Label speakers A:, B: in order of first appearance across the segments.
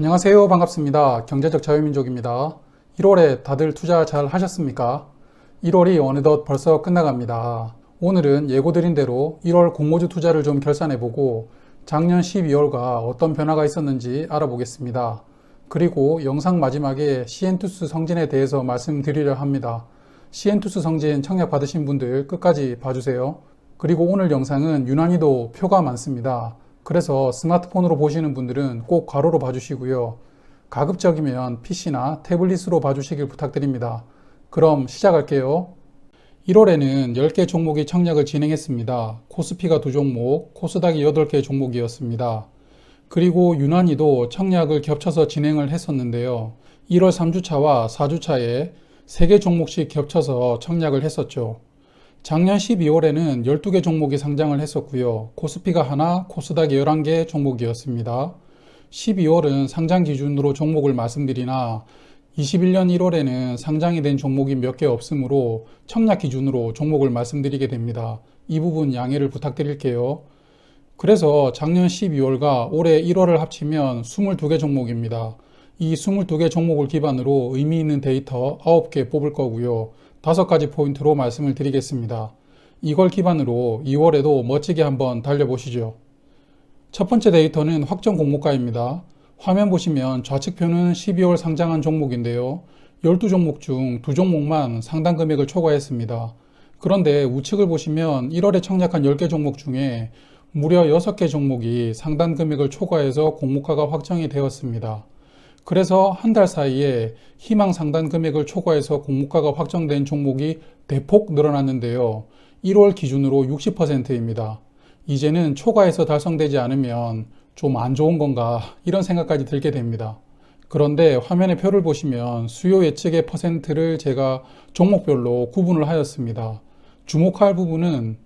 A: 안녕하세요. 반갑습니다. 경제적 자유민족입니다. 1월에 다들 투자 잘 하셨습니까? 1월이 어느덧 벌써 끝나갑니다. 오늘은 예고드린 대로 1월 공모주 투자를 좀 결산해보고 작년 12월과 어떤 변화가 있었는지 알아보겠습니다. 그리고 영상 마지막에 시엔투스 성진에 대해서 말씀드리려 합니다. 시엔투스 성진 청약 받으신 분들 끝까지 봐주세요. 그리고 오늘 영상은 유난히도 표가 많습니다. 그래서 스마트폰으로 보시는 분들은 꼭 괄호로 봐주시고요. 가급적이면 PC나 태블릿으로 봐주시길 부탁드립니다. 그럼 시작할게요. 1월에는 10개 종목이 청약을 진행했습니다. 코스피가 2종목, 코스닥이 8개 종목이었습니다. 그리고 유난히도 청약을 겹쳐서 진행을 했었는데요. 1월 3주차와 4주차에 3개 종목씩 겹쳐서 청약을 했었죠. 작년 12월에는 12개 종목이 상장을 했었고요. 코스피가 하나, 코스닥이 11개 종목이었습니다. 12월은 상장 기준으로 종목을 말씀드리나 21년 1월에는 상장이 된 종목이 몇 개 없으므로 청약 기준으로 종목을 말씀드리게 됩니다. 이 부분 양해를 부탁드릴게요. 그래서 작년 12월과 올해 1월을 합치면 22개 종목입니다. 이 22개 종목을 기반으로 의미 있는 데이터 9개 뽑을 거고요. 5가지 포인트로 말씀을 드리겠습니다. 이걸 기반으로 2월에도 멋지게 한번 달려보시죠. 첫 번째 데이터는 확정 공모가입니다. 화면 보시면 좌측표는 12월 상장한 종목인데요. 12종목 중 2종목만 상당 금액을 초과했습니다. 그런데 우측을 보시면 1월에 청약한 10개 종목 중에 무려 6개 종목이 상당 금액을 초과해서 공모가가 확정이 되었습니다. 그래서 한 달 사이에 희망 상단 금액을 초과해서 공모가가 확정된 종목이 대폭 늘어났는데요. 1월 기준으로 60%입니다. 이제는 초과해서 달성되지 않으면 좀 안 좋은 건가 이런 생각까지 들게 됩니다. 그런데 화면의 표를 보시면 수요 예측의 퍼센트를 제가 종목별로 구분을 하였습니다. 주목할 부분은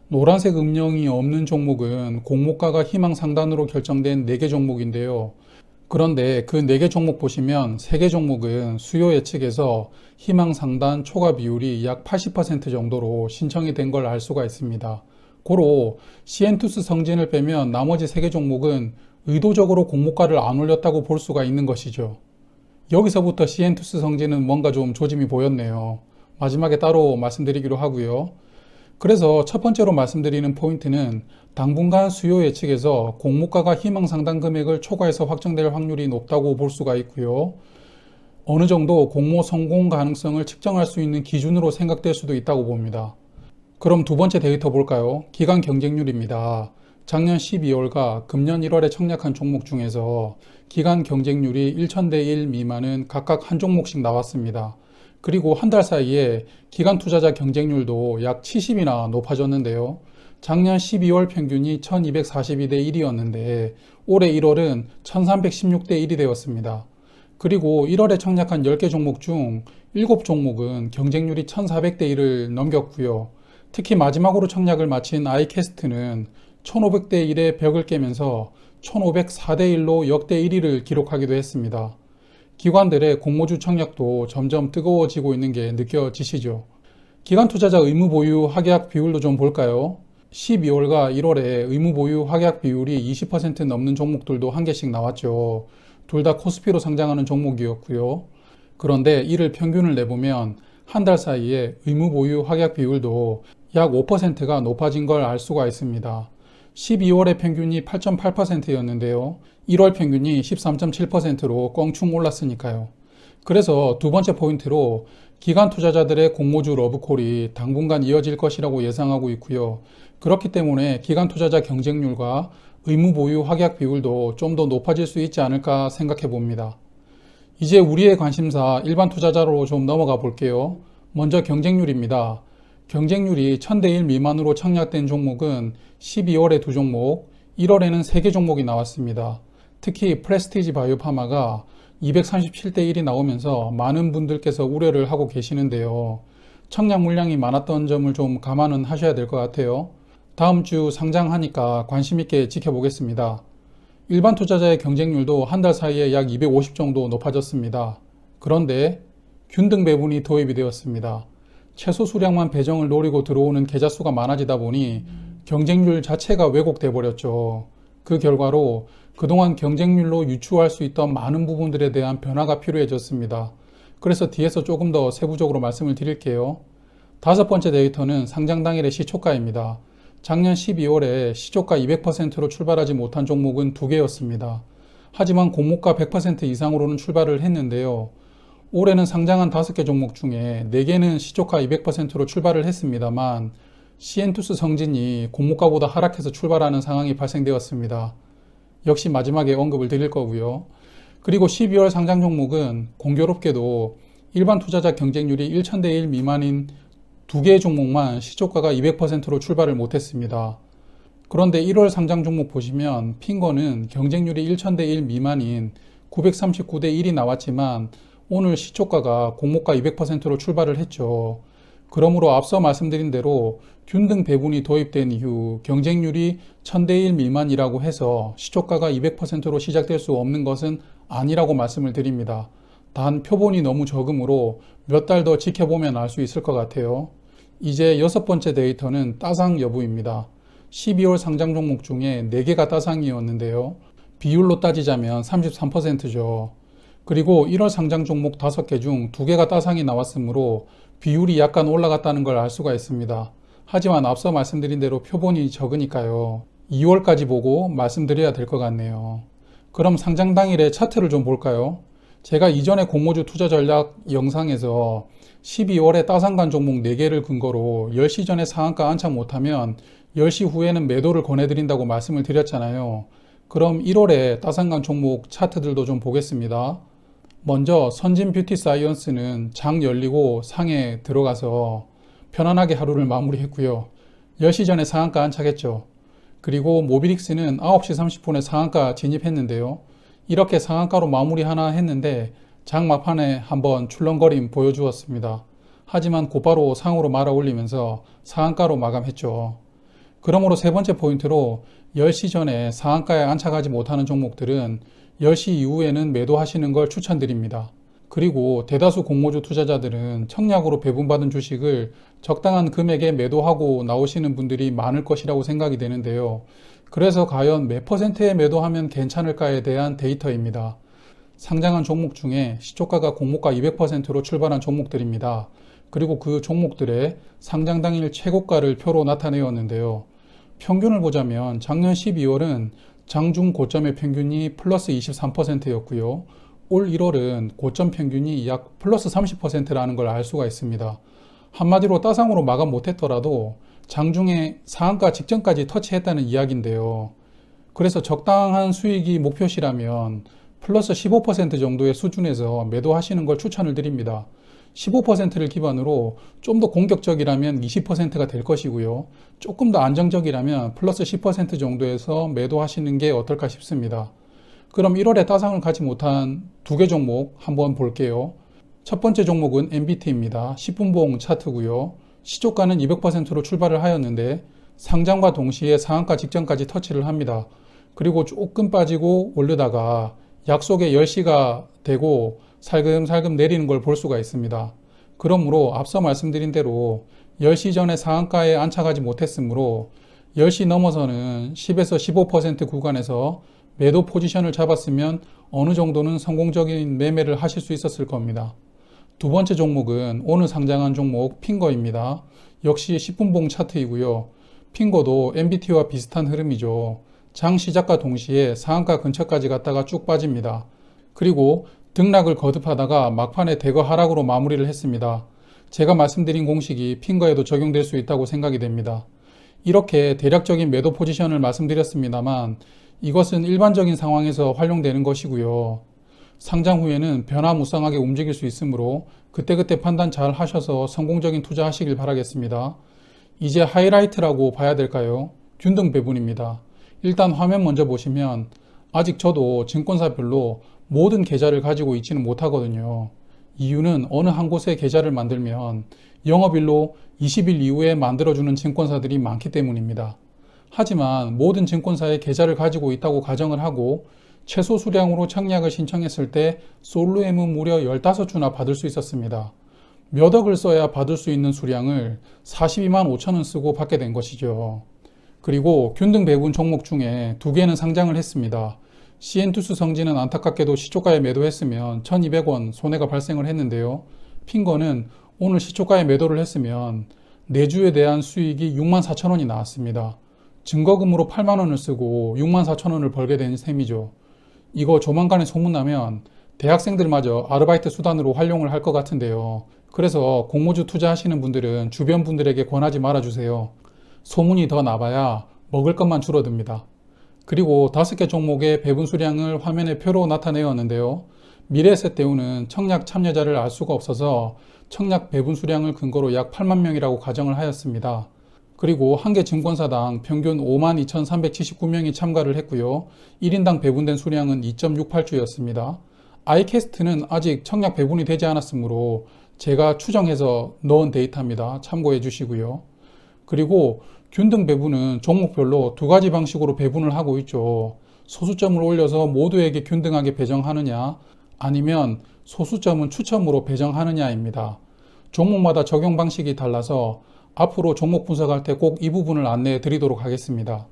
A: 노란색 음영이 없는 종목은 공모가가 희망 상단으로 결정된 4개 종목인데요. 그런데 그 4개 종목 보시면 3개 종목은 수요 예측에서 희망 상단 초과 비율이 약 80% 정도로 신청이 된 걸 알 수가 있습니다. 고로 시엔투스 성진을 빼면 나머지 3개 종목은 의도적으로 공모가를 안 올렸다고 볼 수가 있는 것이죠. 여기서부터 시엔투스 성진은 뭔가 좀 조짐이 보였네요. 마지막에 따로 말씀드리기로 하고요. 그래서 첫 번째로 말씀드리는 포인트는 당분간 수요 예측에서 공모가가 희망 상당 금액을 초과해서 확정될 확률이 높다고 볼 수가 있고요. 어느 정도 공모 성공 가능성을 측정할 수 있는 기준으로 생각될 수도 있다고 봅니다. 그럼 두 번째 데이터 볼까요? 기간 경쟁률입니다. 작년 12월과 금년 1월에 청약한 종목 중에서 기간 경쟁률이 1000대 1 미만은 각각 한 종목씩 나왔습니다. 그리고 한 달 사이에 기관 투자자 경쟁률도 약 70이나 높아졌는데요. 작년 12월 평균이 1242대 1이었는데 올해 1월은 1316대 1이 되었습니다. 그리고 1월에 청약한 10개 종목 중 7종목은 경쟁률이 1400대 1을 넘겼고요. 특히 마지막으로 청약을 마친 아이캐스트는 1500대 1의 벽을 깨면서 1504대 1로 역대 1위를 기록하기도 했습니다. 기관들의 공모주 청약도 점점 뜨거워지고 있는 게 느껴지시죠? 기관 투자자 의무 보유 확약 비율도 좀 볼까요? 12월과 1월에 의무 보유 확약 비율이 20% 넘는 종목들도 한 개씩 나왔죠. 둘 다 코스피로 상장하는 종목이었고요. 그런데 이를 평균을 내보면 한 달 사이에 의무 보유 확약 비율도 약 5%가 높아진 걸 알 수가 있습니다. 12월의 평균이 8.8%였는데요. 1월 평균이 13.7%로 껑충 올랐으니까요. 그래서 두 번째 포인트로 기관 투자자들의 공모주 러브콜이 당분간 이어질 것이라고 예상하고 있고요. 그렇기 때문에 기관 투자자 경쟁률과 의무 보유 확약 비율도 좀 더 높아질 수 있지 않을까 생각해 봅니다. 이제 우리의 관심사 일반 투자자로 좀 넘어가 볼게요. 먼저 경쟁률입니다. 경쟁률이 1000대 1 미만으로 청약된 종목은 12월에 2종목, 1월에는 3개 종목이 나왔습니다. 특히 프레스티지 바이오파마가 237대 1이 나오면서 많은 분들께서 우려를 하고 계시는데요. 청약 물량이 많았던 점을 좀 감안은 하셔야 될 것 같아요. 다음 주 상장하니까 관심 있게 지켜보겠습니다. 일반 투자자의 경쟁률도 한 달 사이에 약 250 정도 높아졌습니다. 그런데 균등 배분이 도입이 되었습니다. 최소 수량만 배정을 노리고 들어오는 계좌 수가 많아지다 보니 경쟁률 자체가 왜곡돼 버렸죠. 그 결과로 그동안 경쟁률로 유추할 수 있던 많은 부분들에 대한 변화가 필요해졌습니다. 그래서 뒤에서 조금 더 세부적으로 말씀을 드릴게요. 다섯 번째 데이터는 상장 당일의 시초가입니다. 작년 12월에 시초가 200%로 출발하지 못한 종목은 2개였습니다. 하지만 공모가 100% 이상으로는 출발을 했는데요. 올해는 상장한 5개 종목 중에 4개는 시초가 200%로 출발을 했습니다만 시엔투스 성진이 공모가보다 하락해서 출발하는 상황이 발생되었습니다. 역시 마지막에 언급을 드릴 거고요. 그리고 12월 상장 종목은 공교롭게도 일반 투자자 경쟁률이 1000대 1 미만인 2개의 종목만 시초가가 200%로 출발을 못했습니다. 그런데 1월 상장 종목 보시면 핑거는 경쟁률이 1000대 1 미만인 939대 1이 나왔지만 오늘 시초가가 공모가 200%로 출발을 했죠. 그러므로 앞서 말씀드린 대로 균등 배분이 도입된 이후 경쟁률이 1000대 1 미만이라고 해서 시초가가 200%로 시작될 수 없는 것은 아니라고 말씀을 드립니다. 단 표본이 너무 적으므로 몇 달 더 지켜보면 알 수 있을 것 같아요. 이제 여섯 번째 데이터는 따상 여부입니다. 12월 상장 종목 중에 4개가 따상이었는데요. 비율로 따지자면 33%죠. 그리고 1월 상장 종목 5개 중 2개가 따상이 나왔으므로 비율이 약간 올라갔다는 걸 알 수가 있습니다. 하지만 앞서 말씀드린 대로 표본이 적으니까요. 2월까지 보고 말씀드려야 될 것 같네요. 그럼 상장 당일의 차트를 좀 볼까요? 제가 이전에 공모주 투자 전략 영상에서 12월에 따상간 종목 4개를 근거로 10시 전에 상한가 안착 못하면 10시 후에는 매도를 권해드린다고 말씀을 드렸잖아요. 그럼 1월에 따상간 종목 차트들도 좀 보겠습니다. 먼저 선진 뷰티 사이언스는 장 열리고 상에 들어가서 편안하게 하루를 마무리했고요. 10시 전에 상한가 안착했죠. 그리고 모비릭스는 9시 30분에 상한가 진입했는데요. 이렇게 상한가로 마무리 하나 했는데 장 막판에 한번 출렁거림 보여주었습니다. 하지만 곧바로 상으로 말아 올리면서 상한가로 마감했죠. 그러므로 세 번째 포인트로 10시 전에 상한가에 안착하지 못하는 종목들은 10시 이후에는 매도하시는 걸 추천드립니다. 그리고 대다수 공모주 투자자들은 청약으로 배분받은 주식을 적당한 금액에 매도하고 나오시는 분들이 많을 것이라고 생각이 되는데요. 그래서 과연 몇 %에 매도하면 괜찮을까에 대한 데이터입니다. 상장한 종목 중에 시초가가 공모가 200%로 출발한 종목들입니다. 그리고 그 종목들의 상장 당일 최고가를 표로 나타내었는데요. 평균을 보자면 작년 12월은 장중 고점의 평균이 플러스 23%였고요. 올 1월은 고점 평균이 약 플러스 30%라는 걸 알 수가 있습니다. 한마디로 따상으로 마감 못했더라도 장중에 상한가 직전까지 터치했다는 이야기인데요. 그래서 적당한 수익이 목표시라면 플러스 15% 정도의 수준에서 매도하시는 걸 추천을 드립니다. 15%를 기반으로 좀 더 공격적이라면 20%가 될 것이고요. 조금 더 안정적이라면 플러스 10% 정도에서 매도하시는 게 어떨까 싶습니다. 그럼 1월에 따상을 가지 못한 2개 종목 한번 볼게요. 첫 번째 종목은 MBT입니다. 10분봉 차트고요. 시초가는 200%로 출발을 하였는데 상장과 동시에 상한가 직전까지 터치를 합니다. 그리고 조금 빠지고 오르다가 약속의 10시가 되고 살금살금 내리는 걸 볼 수가 있습니다. 그러므로 앞서 말씀드린 대로 10시 전에 상한가에 안착하지 못했으므로 10시 넘어서는 10에서 15% 구간에서 매도 포지션을 잡았으면 어느 정도는 성공적인 매매를 하실 수 있었을 겁니다. 두 번째 종목은 오늘 상장한 종목 핑거입니다. 역시 10분봉 차트이고요. 핑거도 MBT와 비슷한 흐름이죠. 장 시작과 동시에 상한가 근처까지 갔다가 쭉 빠집니다. 그리고 등락을 거듭하다가 막판에 대거 하락으로 마무리를 했습니다. 제가 말씀드린 공식이 핑거에도 적용될 수 있다고 생각이 됩니다. 이렇게 대략적인 매도 포지션을 말씀드렸습니다만 이것은 일반적인 상황에서 활용되는 것이고요. 상장 후에는 변화무쌍하게 움직일 수 있으므로 그때그때 판단 잘 하셔서 성공적인 투자 하시길 바라겠습니다. 이제 하이라이트라고 봐야 될까요? 균등 배분입니다. 일단 화면 먼저 보시면 아직 저도 증권사별로 모든 계좌를 가지고 있지는 못하거든요. 이유는 어느 한 곳에 계좌를 만들면 영업일로 20일 이후에 만들어주는 증권사들이 많기 때문입니다. 하지만 모든 증권사에 계좌를 가지고 있다고 가정을 하고 최소 수량으로 청약을 신청했을 때 솔루엠은 무려 15주나 받을 수 있었습니다. 몇 억을 써야 받을 수 있는 수량을 42만 5천 원 쓰고 받게 된 것이죠. 그리고 균등 배분 종목 중에 2개는 상장을 했습니다. 시엔투스 성진은 안타깝게도 시초가에 매도했으면 1200원 손해가 발생을 했는데요. 핑거는 오늘 시초가에 매도를 했으면 내주에 대한 수익이 64,000원이 나왔습니다. 증거금으로 8만원을 쓰고 64,000원을 벌게 된 셈이죠. 이거 조만간에 소문나면 대학생들마저 아르바이트 수단으로 활용을 할 것 같은데요. 그래서 공모주 투자하시는 분들은 주변 분들에게 권하지 말아주세요. 소문이 더 나봐야 먹을 것만 줄어듭니다. 그리고 5개 종목의 배분 수량을 화면에 표로 나타내었는데요. 미래에셋대우는 청약 참여자를 알 수가 없어서 청약 배분 수량을 근거로 약 8만 명이라고 가정을 하였습니다. 그리고 한 개 증권사당 평균 52,379명이 참가를 했고요. 1인당 배분된 수량은 2.68주였습니다. 아이캐스트는 아직 청약 배분이 되지 않았으므로 제가 추정해서 넣은 데이터입니다. 참고해 주시고요. 그리고 균등 배분은 종목별로 2가지 방식으로 배분을 하고 있죠. 소수점을 올려서 모두에게 균등하게 배정하느냐, 아니면 소수점은 추첨으로 배정하느냐입니다. 종목마다 적용 방식이 달라서 앞으로 종목 분석할 때 꼭 이 부분을 안내해 드리도록 하겠습니다.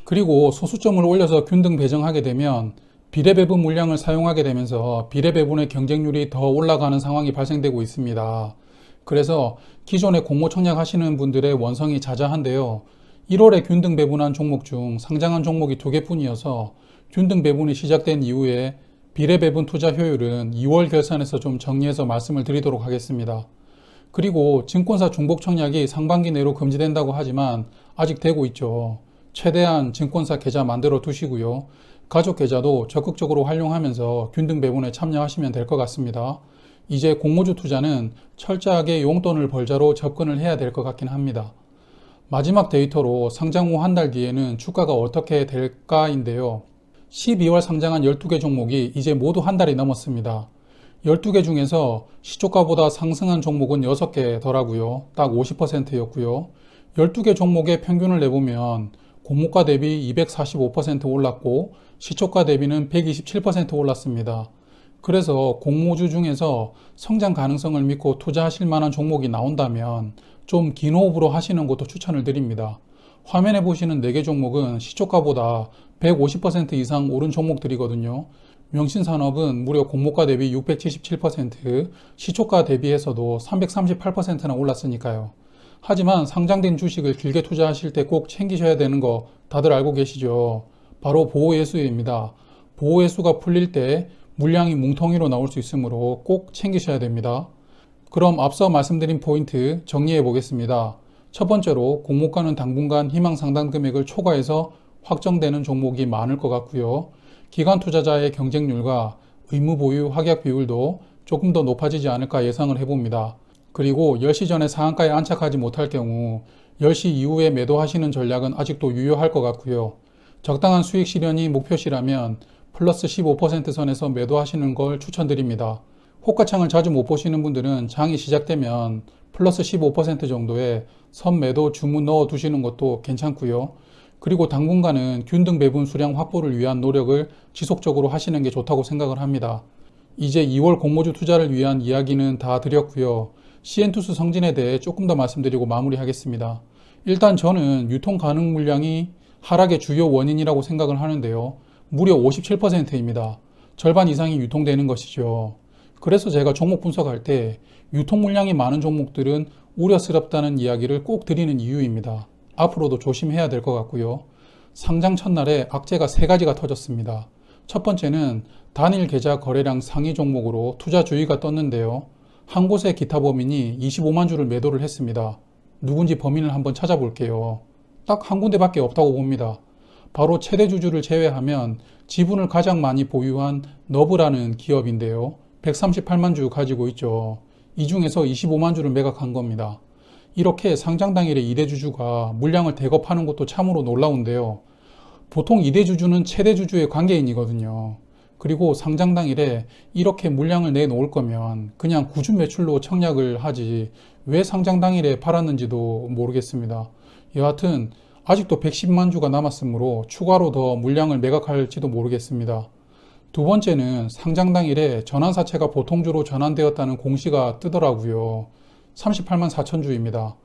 A: 그리고 소수점을 올려서 균등 배정하게 되면 비례배분 물량을 사용하게 되면서 비례배분의 경쟁률이 더 올라가는 상황이 발생되고 있습니다. 그래서 기존에 공모 청약하시는 분들의 원성이 자자한데요. 1월에 균등 배분한 종목 중 상장한 종목이 2개뿐이어서 균등 배분이 시작된 이후에 비례배분 투자 효율은 2월 결산에서 좀 정리해서 말씀을 드리도록 하겠습니다. 그리고 증권사 중복 청약이 상반기 내로 금지된다고 하지만 아직 되고 있죠. 최대한 증권사 계좌 만들어 두시고요. 가족 계좌도 적극적으로 활용하면서 균등 배분에 참여하시면 될 것 같습니다. 이제 공모주 투자는 철저하게 용돈을 벌자로 접근을 해야 될 것 같긴 합니다. 마지막 데이터로 상장 후 한 달 뒤에는 주가가 어떻게 될까인데요. 12월 상장한 12개 종목이 이제 모두 한 달이 넘었습니다. 12개 중에서 시초가보다 상승한 종목은 6개더라고요. 딱 50%였고요. 12개 종목의 평균을 내보면 공모가 대비 245% 올랐고 시초가 대비는 127% 올랐습니다. 그래서 공모주 중에서 성장 가능성을 믿고 투자하실 만한 종목이 나온다면 좀 긴 호흡으로 하시는 것도 추천을 드립니다. 화면에 보시는 4개 종목은 시초가보다 150% 이상 오른 종목들이거든요. 명신산업은 무려 공모가 대비 677%, 시초가 대비해서도 338%나 올랐으니까요. 하지만 상장된 주식을 길게 투자하실 때 꼭 챙기셔야 되는 거 다들 알고 계시죠? 바로 보호예수입니다. 보호예수가 풀릴 때 물량이 뭉텅이로 나올 수 있으므로 꼭 챙기셔야 됩니다. 그럼 앞서 말씀드린 포인트 정리해 보겠습니다. 첫 번째로 공모가는 당분간 희망 상당 금액을 초과해서 확정되는 종목이 많을 것 같고요. 기관 투자자의 경쟁률과 의무 보유 확약 비율도 조금 더 높아지지 않을까 예상을 해봅니다. 그리고 10시 전에 상한가에 안착하지 못할 경우 10시 이후에 매도하시는 전략은 아직도 유효할 것 같고요. 적당한 수익 실현이 목표시라면 플러스 15% 선에서 매도하시는 걸 추천드립니다. 호가창을 자주 못 보시는 분들은 장이 시작되면 플러스 15% 정도의 선매도 주문 넣어 두시는 것도 괜찮고요. 그리고 당분간은 균등 배분 수량 확보를 위한 노력을 지속적으로 하시는 게 좋다고 생각을 합니다. 이제 2월 공모주 투자를 위한 이야기는 다 드렸고요. 시엔투스 성진에 대해 조금 더 말씀드리고 마무리하겠습니다. 일단 저는 유통 가능 물량이 하락의 주요 원인이라고 생각을 하는데요. 무려 57%입니다. 절반 이상이 유통되는 것이죠. 그래서 제가 종목 분석할 때 유통 물량이 많은 종목들은 우려스럽다는 이야기를 꼭 드리는 이유입니다. 앞으로도 조심해야 될 것 같고요. 상장 첫날에 악재가 3가지가 터졌습니다. 첫 번째는 단일 계좌 거래량 상위 종목으로 투자 주의가 떴는데요. 한 곳의 기타 범인이 25만 주를 매도를 했습니다. 누군지 범인을 한번 찾아볼게요. 딱 한 군데밖에 없다고 봅니다. 바로 최대 주주를 제외하면 지분을 가장 많이 보유한 너브라는 기업인데요. 138만 주 가지고 있죠. 이 중에서 25만 주를 매각한 겁니다. 이렇게 상장 당일에 2대 주주가 물량을 대거 파는 것도 참으로 놀라운데요. 보통 2대 주주는 최대 주주의 관계인이거든요. 그리고 상장 당일에 이렇게 물량을 내놓을 거면 그냥 구준 매출로 청약을 하지 왜 상장 당일에 팔았는지도 모르겠습니다. 여하튼 아직도 110만 주가 남았으므로 추가로 더 물량을 매각할지도 모르겠습니다. 두 번째는 상장 당일에 전환사채가 보통주로 전환되었다는 공시가 뜨더라고요. 38만 4천 주입니다.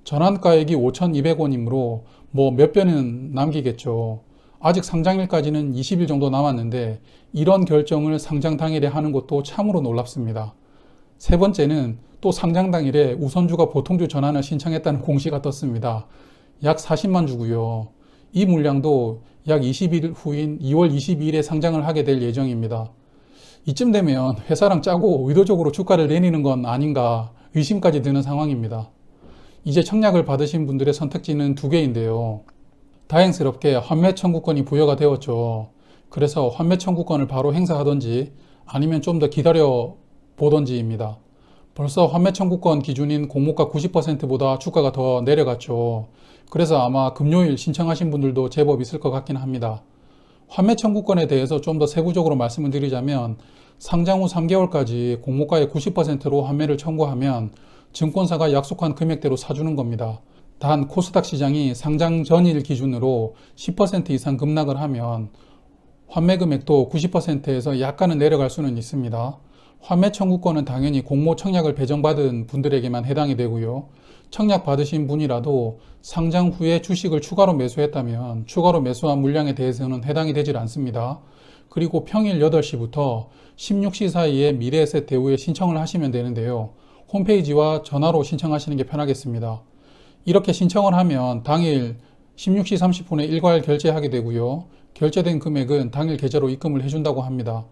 A: 전환가액이 5,200원이므로 뭐 몇 배는 남기겠죠. 아직 상장일까지는 20일 정도 남았는데 이런 결정을 상장 당일에 하는 것도 참으로 놀랍습니다. 세 번째는 또 상장 당일에 우선주가 보통주 전환을 신청했다는 공시가 떴습니다. 약 40만 주고요. 이 물량도 약 20일 후인 2월 22일에 상장을 하게 될 예정입니다. 이쯤 되면 회사랑 짜고 의도적으로 주가를 내리는 건 아닌가 의심까지 드는 상황입니다. 이제 청약을 받으신 분들의 선택지는 두 개인데요. 다행스럽게 환매 청구권이 부여가 되었죠. 그래서 환매 청구권을 바로 행사하던지 아니면 좀 더 기다려 보던지입니다. 벌써 환매 청구권 기준인 공모가 90%보다 주가가 더 내려갔죠. 그래서 아마 금요일 신청하신 분들도 제법 있을 것 같긴 합니다. 환매 청구권에 대해서 좀 더 세부적으로 말씀을 드리자면 상장 후 3개월까지 공모가의 90%로 환매를 청구하면 증권사가 약속한 금액대로 사주는 겁니다. 단 코스닥 시장이 상장 전일 기준으로 10% 이상 급락을 하면 환매 금액도 90%에서 약간은 내려갈 수는 있습니다. 환매 청구권은 당연히 공모 청약을 배정받은 분들에게만 해당이 되고요. 청약 받으신 분이라도 상장 후에 주식을 추가로 매수했다면 추가로 매수한 물량에 대해서는 해당이 되질 않습니다. 그리고 평일 8시부터 16시 사이에 미래에셋 대우에 신청을 하시면 되는데요. 홈페이지와 전화로 신청하시는 게 편하겠습니다. 이렇게 신청을 하면 당일 16시 30분에 일괄 결제하게 되고요. 결제된 금액은 당일 계좌로 입금을 해준다고 합니다.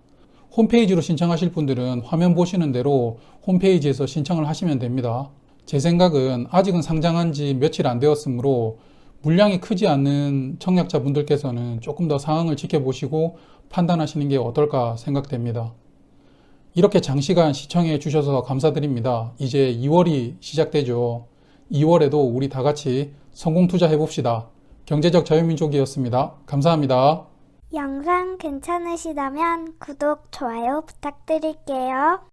A: 홈페이지로 신청하실 분들은 화면 보시는 대로 홈페이지에서 신청을 하시면 됩니다. 제 생각은 아직은 상장한 지 며칠 안 되었으므로 물량이 크지 않는 청약자분들께서는 조금 더 상황을 지켜보시고 판단하시는 게 어떨까 생각됩니다. 이렇게 장시간 시청해 주셔서 감사드립니다. 이제 2월이 시작되죠. 2월에도 우리 다 같이 성공 투자해 봅시다. 경제적 자유민족이었습니다. 감사합니다.
B: 영상 괜찮으시다면 구독, 좋아요 부탁드릴게요.